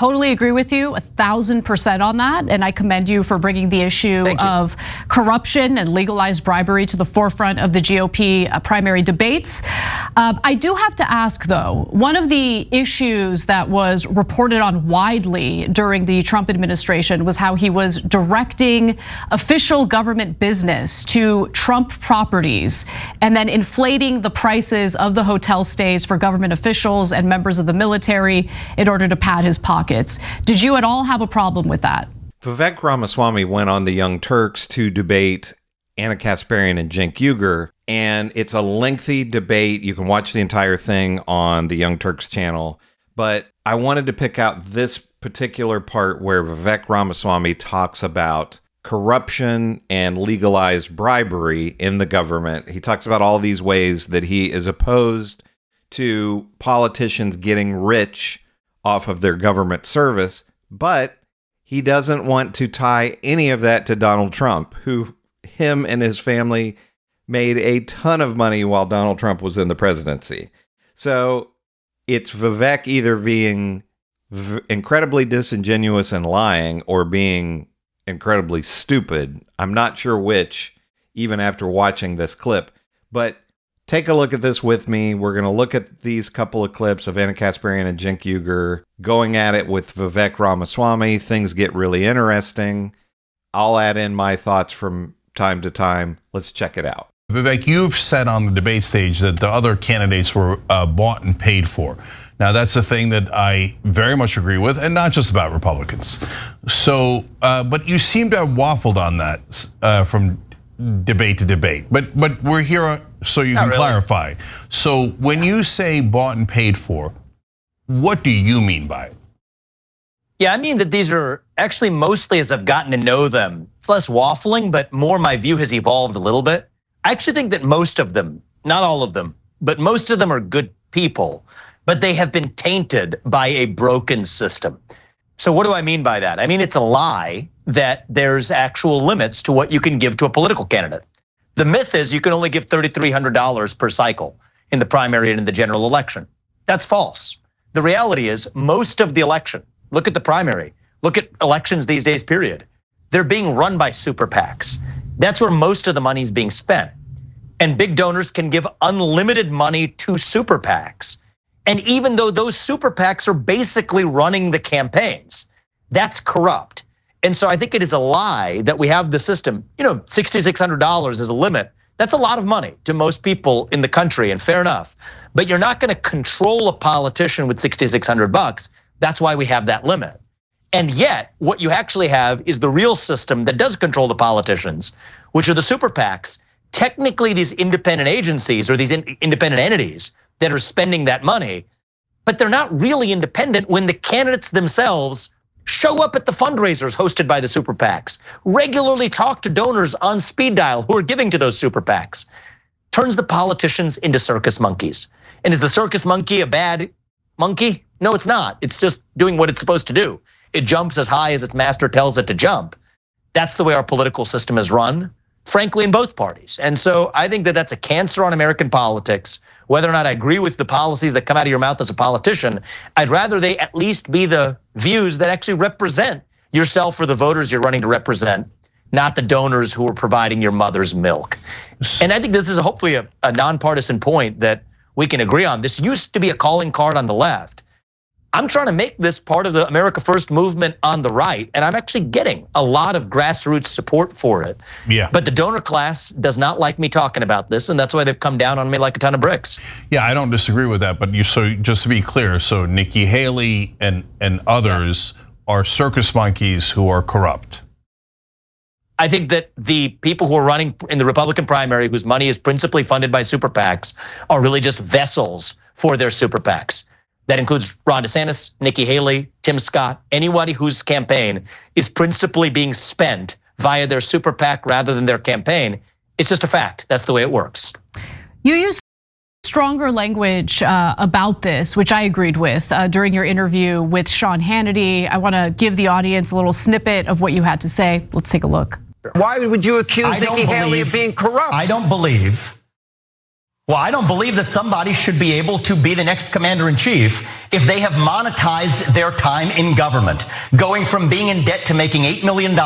totally agree with you 1,000% on that. And I commend you for bringing the issue of corruption and legalized bribery to the forefront of the GOP primary debates. I do have to ask though, one of the issues that was reported on widely during the Trump administration was how he was directing official government business to Trump properties and then inflating the prices of the hotel stays for government officials and members of the military in order to pad his pockets. Did you at all have a problem with that? Vivek Ramaswamy went on the Young Turks to debate Anna Kasparian and Cenk Uygur, and it's a lengthy debate. You can watch the entire thing on the Young Turks channel, but I wanted to pick out this particular part where Vivek Ramaswamy talks about corruption and legalized bribery in the government. He talks about all these ways that he is opposed to politicians getting rich off of their government service, but he doesn't want to tie any of that to Donald Trump, who him and his family made a ton of money while Donald Trump was in the presidency. So it's Vivek either being incredibly disingenuous and lying or being incredibly stupid. I'm not sure which, even after watching this clip, but take a look at this with me. We're going to look at these couple of clips of Anna Kasparian and Cenk Uygur going at it with Vivek Ramaswamy. Things get really interesting. I'll add in my thoughts from time to time. Let's check it out. Vivek, you've said on the debate stage that the other candidates were bought and paid for. Now, that's a thing that I very much agree with, and not just about Republicans. So, but you seem to have waffled on that from debate to debate. But we're here so you can clarify. So when you say bought and paid for, what do you mean by it? Yeah, I mean that these are actually mostly, as I've gotten to know them, it's less waffling, but more my view has evolved a little bit. I actually think that most of them, not all of them, but most of them are good people, but they have been tainted by a broken system. So what do I mean by that? I mean, it's a lie that there's actual limits to what you can give to a political candidate. The myth is you can only give $3,300 per cycle in the primary and in the general election. That's false. The reality is most of the election, look at the primary, look at elections these days, period. They're being run by super PACs. That's where most of the money is being spent. And big donors can give unlimited money to super PACs. And even though those super PACs are basically running the campaigns, that's corrupt. And so I think it is a lie that we have the system, $6,600 is a limit. That's a lot of money to most people in the country, and fair enough. But you're not gonna control a politician with $6,600. That's why we have that limit. And yet, what you actually have is the real system that does control the politicians, which are the super PACs. Technically, these independent agencies or these independent entities that are spending that money, but they're not really independent when the candidates themselves show up at the fundraisers hosted by the super PACs, regularly talk to donors on speed dial who are giving to those super PACs, turns the politicians into circus monkeys. And is the circus monkey a bad monkey? No, it's not. It's just doing what it's supposed to do. It jumps as high as its master tells it to jump. That's the way our political system is run, frankly, in both parties. And so I think that that's a cancer on American politics. Whether or not I agree with the policies that come out of your mouth as a politician, I'd rather they at least be the views that actually represent yourself or the voters you're running to represent, not the donors who are providing your mother's milk. And I think this is hopefully a nonpartisan point that we can agree on. This used to be a calling card on the left. I'm trying to make this part of the America First movement on the right, and I'm actually getting a lot of grassroots support for it. Yeah. But the donor class does not like me talking about this, and that's why they've come down on me like a ton of bricks. Yeah, I don't disagree with that, but so just to be clear, so Nikki Haley and others are circus monkeys who are corrupt. I think that the people who are running in the Republican primary, whose money is principally funded by super PACs, are really just vessels for their super PACs. That includes Ron DeSantis, Nikki Haley, Tim Scott, anybody whose campaign is principally being spent via their super PAC rather than their campaign. It's just a fact. That's the way it works. You use stronger language about this, which I agreed with during your interview with Sean Hannity. I want to give the audience a little snippet of what you had to say. Let's take a look. Why would you accuse Nikki Haley of being corrupt? I don't believe Well, I don't believe that somebody should be able to be the next commander-in-chief if they have monetized their time in government, going from being in debt to making $8 million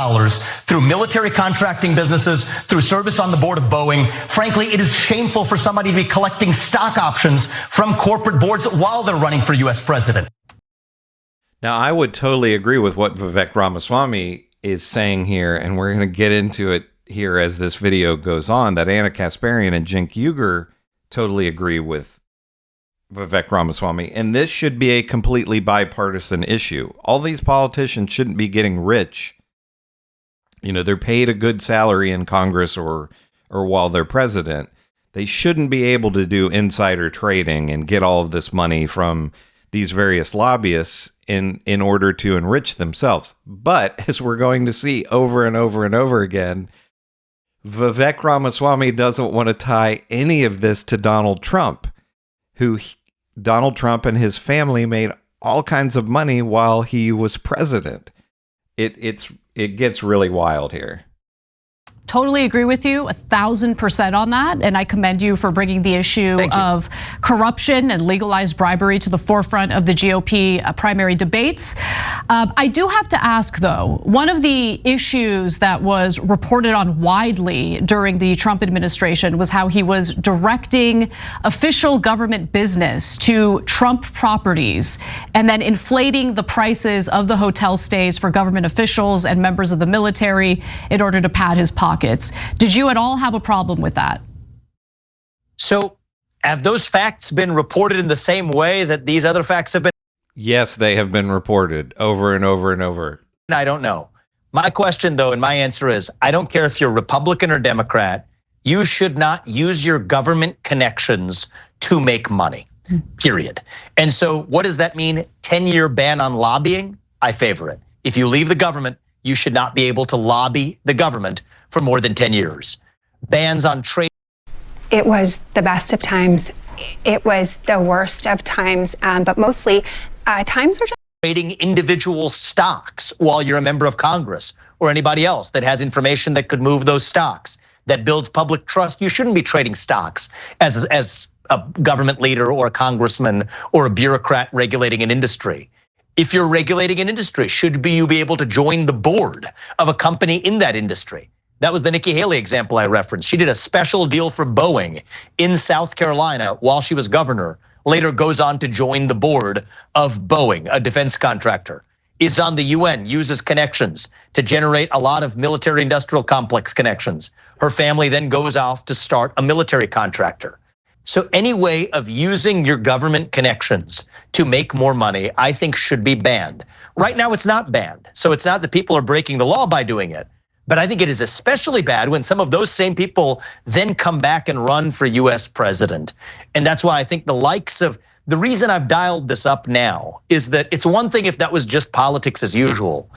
through military contracting businesses, through service on the board of Boeing. Frankly, it is shameful for somebody to be collecting stock options from corporate boards while they're running for U.S. president. Now, I would totally agree with what Vivek Ramaswamy is saying here, and we're going to get into it here as this video goes on, that Anna Kasparian and Cenk Uygur totally agree with Vivek Ramaswamy. And this should be a completely bipartisan issue. All these politicians shouldn't be getting rich. You know, they're paid a good salary in Congress or while they're president. They shouldn't be able to do insider trading and get all of this money from these various lobbyists in order to enrich themselves. But as we're going to see over and over and over again, Vivek Ramaswamy doesn't want to tie any of this to Donald Trump, Donald Trump and his family made all kinds of money while he was president. It gets really wild here. Totally agree with you 1,000% on that. And I commend you for bringing the issue of corruption and legalized bribery to the forefront of the GOP primary debates. I do have to ask, though, one of the issues that was reported on widely during the Trump administration was how he was directing official government business to Trump properties and then inflating the prices of the hotel stays for government officials and members of the military in order to pad his pockets. Did you at all have a problem with that? So have those facts been reported in the same way that these other facts have been? Yes, they have been reported over and over and over. I don't know. My question, though, and my answer is, I don't care if you're Republican or Democrat, you should not use your government connections to make money, period. And so what does that mean? 10-year ban on lobbying? I favor it. If you leave the government, you should not be able to lobby the government for more than 10 years. Bans on trade. It was the best of times. It was the worst of times, but mostly times were just trading individual stocks while you're a member of Congress or anybody else that has information that could move those stocks, that builds public trust. You shouldn't be trading stocks as a government leader or a congressman or a bureaucrat regulating an industry. If you're regulating an industry, should you be able to join the board of a company in that industry? That was the Nikki Haley example I referenced. She did a special deal for Boeing in South Carolina while she was governor, later goes on to join the board of Boeing, a defense contractor, is on the UN, uses connections to generate a lot of military industrial complex connections. Her family then goes off to start a military contractor. So any way of using your government connections to make more money, I think should be banned. Right now, it's not banned. So it's not that people are breaking the law by doing it. But I think it is especially bad when some of those same people then come back and run for US president. And that's why I think the reason I've dialed this up now is that it's one thing if that was just politics as usual.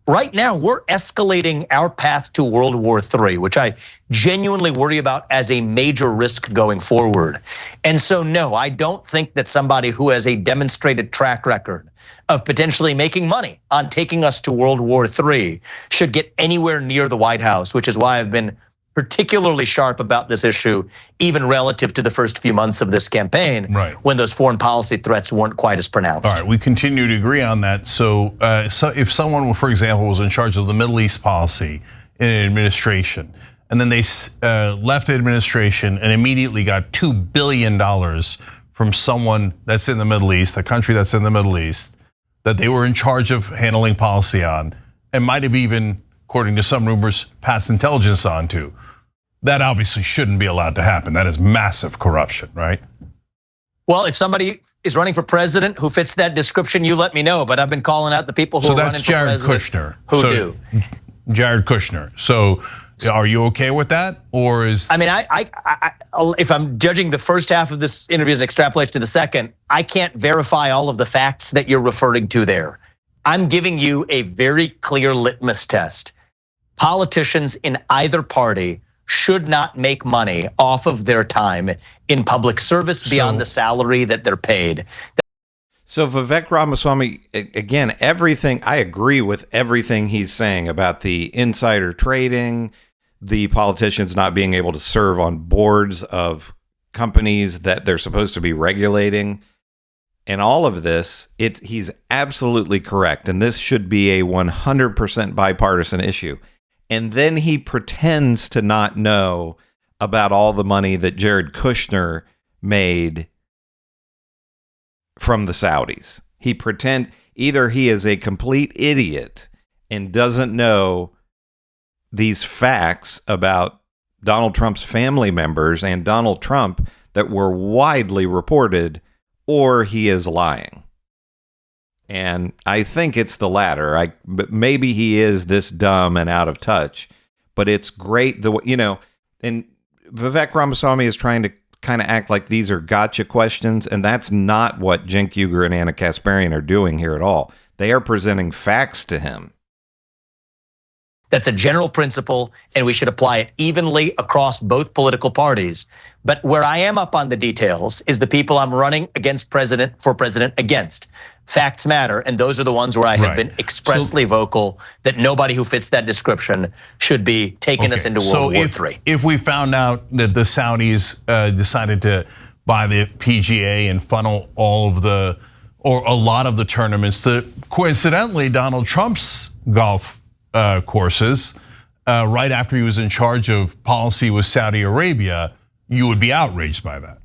Right now, we're escalating our path to World War III, which I genuinely worry about as a major risk going forward. And so, no, I don't think that somebody who has a demonstrated track record of potentially making money on taking us to World War III should get anywhere near the White House, which is why I've been particularly sharp about this issue, even relative to the first few months of this campaign, when those foreign policy threats weren't quite as pronounced. All right, we continue to agree on that. So if someone, for example, was in charge of the Middle East policy in an administration, and then they left the administration and immediately got $2 billion from someone that's in the Middle East, a country that's in the Middle East, that they were in charge of handling policy on, and might have even, according to some rumors, passed intelligence on to. That obviously shouldn't be allowed to happen. That is massive corruption, right? Well, if somebody is running for president who fits that description, you let me know. But I've been calling out the people who are running for president. So that's Jared Kushner. Who do? Jared Kushner. So are you okay with that, or is? I mean, if I'm judging the first half of this interview as extrapolation to the second, I can't verify all of the facts that you're referring to there. I'm giving you a very clear litmus test. Politicians in either party should not make money off of their time in public service beyond the salary that they're paid. So Vivek Ramaswamy, again, everything, I agree with everything he's saying about the insider trading, the politicians not being able to serve on boards of companies that they're supposed to be regulating. And all of this, he's absolutely correct. And this should be a 100% bipartisan issue. And then he pretends to not know about all the money that Jared Kushner made from the Saudis. Either he is a complete idiot and doesn't know these facts about Donald Trump's family members and Donald Trump that were widely reported, or he is lying. And I think it's the latter. But maybe he is this dumb and out of touch, but it's great. And Vivek Ramaswamy is trying to kind of act like these are gotcha questions, and that's not what Cenk Uygur and Anna Kasparian are doing here at all. They are presenting facts to him. That's a general principle, and we should apply it evenly across both political parties. But where I am up on the details is the people I'm running for president against. Facts matter, and those are the ones where I have been expressly vocal that nobody who fits that description should be taking us into World War III. If we found out that the Saudis decided to buy the PGA and funnel or a lot of the tournaments to, coincidentally, Donald Trump's golf courses, right after he was in charge of policy with Saudi Arabia, you would be outraged by that.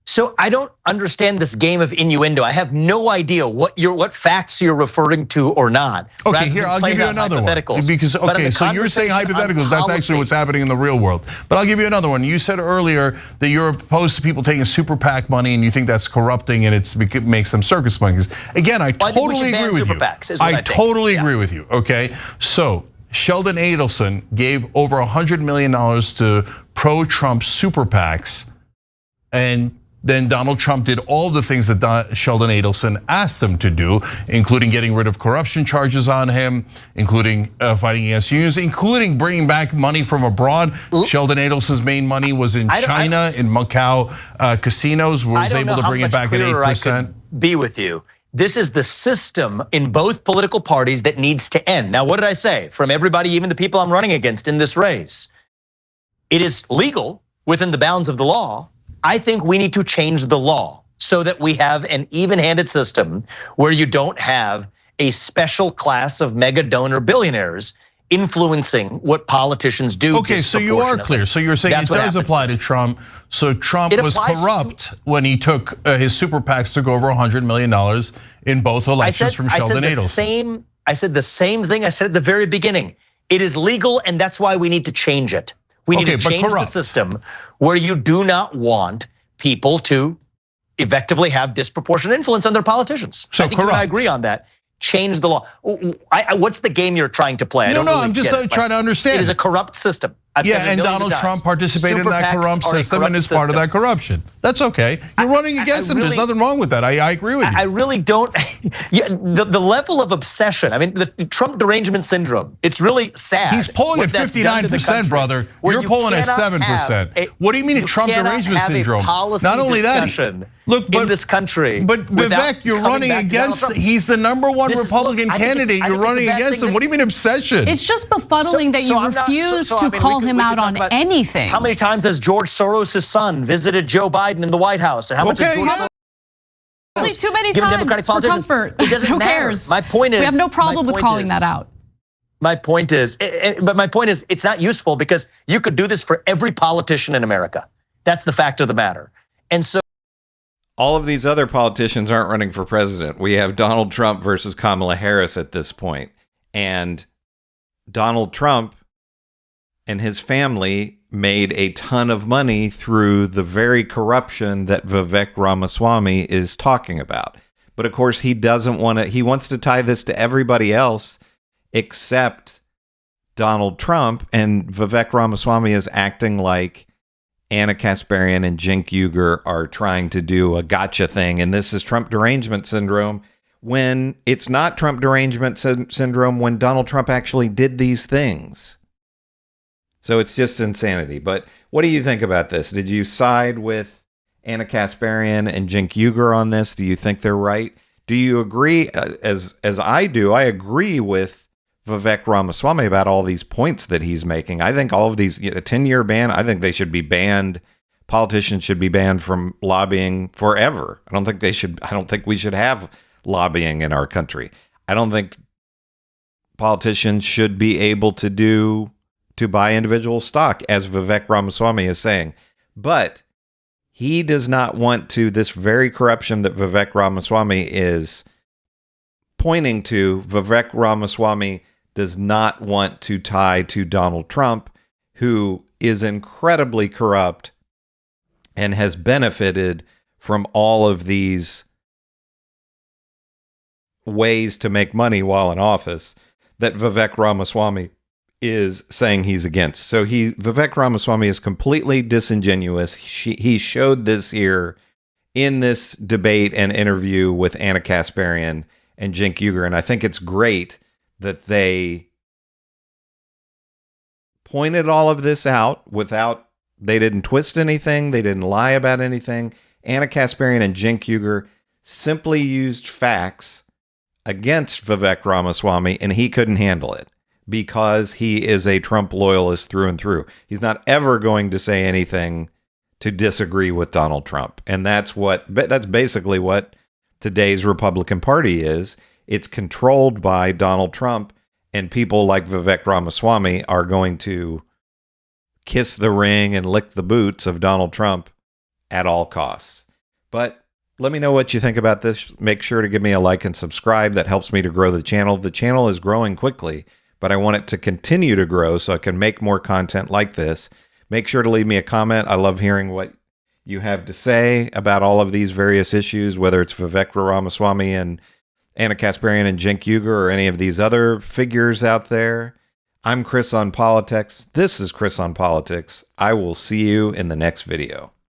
So I don't understand this game of innuendo. I have no idea what facts you're referring to or not. Okay, here, I'll give you another one. Because, okay, so you're saying hypotheticals, that's actually what's happening in the real world. But I'll give you another one. You said earlier that you're opposed to people taking super PAC money and you think that's corrupting and it makes them circus monkeys. Again, I totally agree with you. I totally agree with you, okay? So Sheldon Adelson gave over $100 million to pro-Trump super PACs, and then Donald Trump did all the things that Sheldon Adelson asked him to do, including getting rid of corruption charges on him, including fighting against unions, including bringing back money from abroad. Sheldon Adelson's main money was in China, in Macau casinos, where he was able to bring it back at 8%. Be with you. This is the system in both political parties that needs to end. Now, what did I say? From everybody, even the people I'm running against in this race, it is legal within the bounds of the law. I think we need to change the law so that we have an even-handed system where you don't have a special class of mega donor billionaires influencing what politicians do. Okay, so you are clear. So you're saying it does apply to Trump. So Trump was corrupt when he took his super PACs, took over $100 million in both elections from Sheldon Adelson. I said the same thing I said at the very beginning. It is legal, and that's why we need to change it. We need to change the system where you do not want people to effectively have disproportionate influence on their politicians. So I think you and I agree on that. Change the law. What's the game you're trying to play? I'm just trying to understand. It is a corrupt system. And Donald Trump participated in that corrupt system and is part of that corruption. That's okay. You're running against him. There's nothing wrong with that. I agree with you. I really don't. The level of obsession. I mean, the Trump derangement syndrome. It's really sad. He's polling at 59%, brother. You're polling at 7%. What do you mean a Trump derangement syndrome? Not only that. Look, in this country. But Vivek, you're running against. He's the #1 Republican candidate. You're running against him. What do you mean obsession? It's just befuddling that you refuse to call him out on anything. How many times has George Soros' son visited Joe Biden in the White House? And how much has George Soros too many times for comfort. Who cares? My point is, we have no problem with calling that out. My point is, it's not useful because you could do this for every politician in America. That's the fact of the matter. And so all of these other politicians aren't running for president. We have Donald Trump versus Kamala Harris at this point. And Donald Trump and his family made a ton of money through the very corruption that Vivek Ramaswamy is talking about. But of course, he doesn't want to, he wants to tie this to everybody else except Donald Trump. And Vivek Ramaswamy is acting like Anna Kasparian and Cenk Uygur are trying to do a gotcha thing. And this is Trump derangement syndrome, when it's not Trump derangement syndrome when Donald Trump actually did these things. So it's just insanity. But what do you think about this? Did you side with Anna Kasparian and Cenk Uygur on this? Do you think they're right? Do you agree, as I do, I agree with Vivek Ramaswamy about all these points that he's making. I think all of these, a 10-year ban, I think they should be banned politicians should be banned from lobbying forever. I don't think we should have lobbying in our country. I don't think politicians should be able to buy individual stock, as Vivek Ramaswamy is saying. But he does not want to, this very corruption that Vivek Ramaswamy is pointing to, Vivek Ramaswamy does not want to tie to Donald Trump, who is incredibly corrupt and has benefited from all of these ways to make money while in office that Vivek Ramaswamy is saying he's against. So Vivek Ramaswamy is completely disingenuous. He showed this here in this debate and interview with Anna Kasparian and Cenk Uygur, and I think it's great that they pointed all of this out they didn't twist anything, they didn't lie about anything. Anna Kasparian and Cenk Uygur simply used facts against Vivek Ramaswamy, and he couldn't handle it because he is a Trump loyalist through and through. He's not ever going to say anything to disagree with Donald Trump. And that's basically what today's Republican Party is. It's controlled by Donald Trump, and people like Vivek Ramaswamy are going to kiss the ring and lick the boots of Donald Trump at all costs. But let me know what you think about this. Make sure to give me a like and subscribe. That helps me to grow the channel. The channel is growing quickly, but I want it to continue to grow so I can make more content like this. Make sure to leave me a comment. I love hearing what you have to say about all of these various issues, whether it's Vivek Ramaswamy and Anna Kasparian and Cenk Uygur or any of these other figures out there. I'm Chris on Politics. This is Chris on Politics. I will see you in the next video.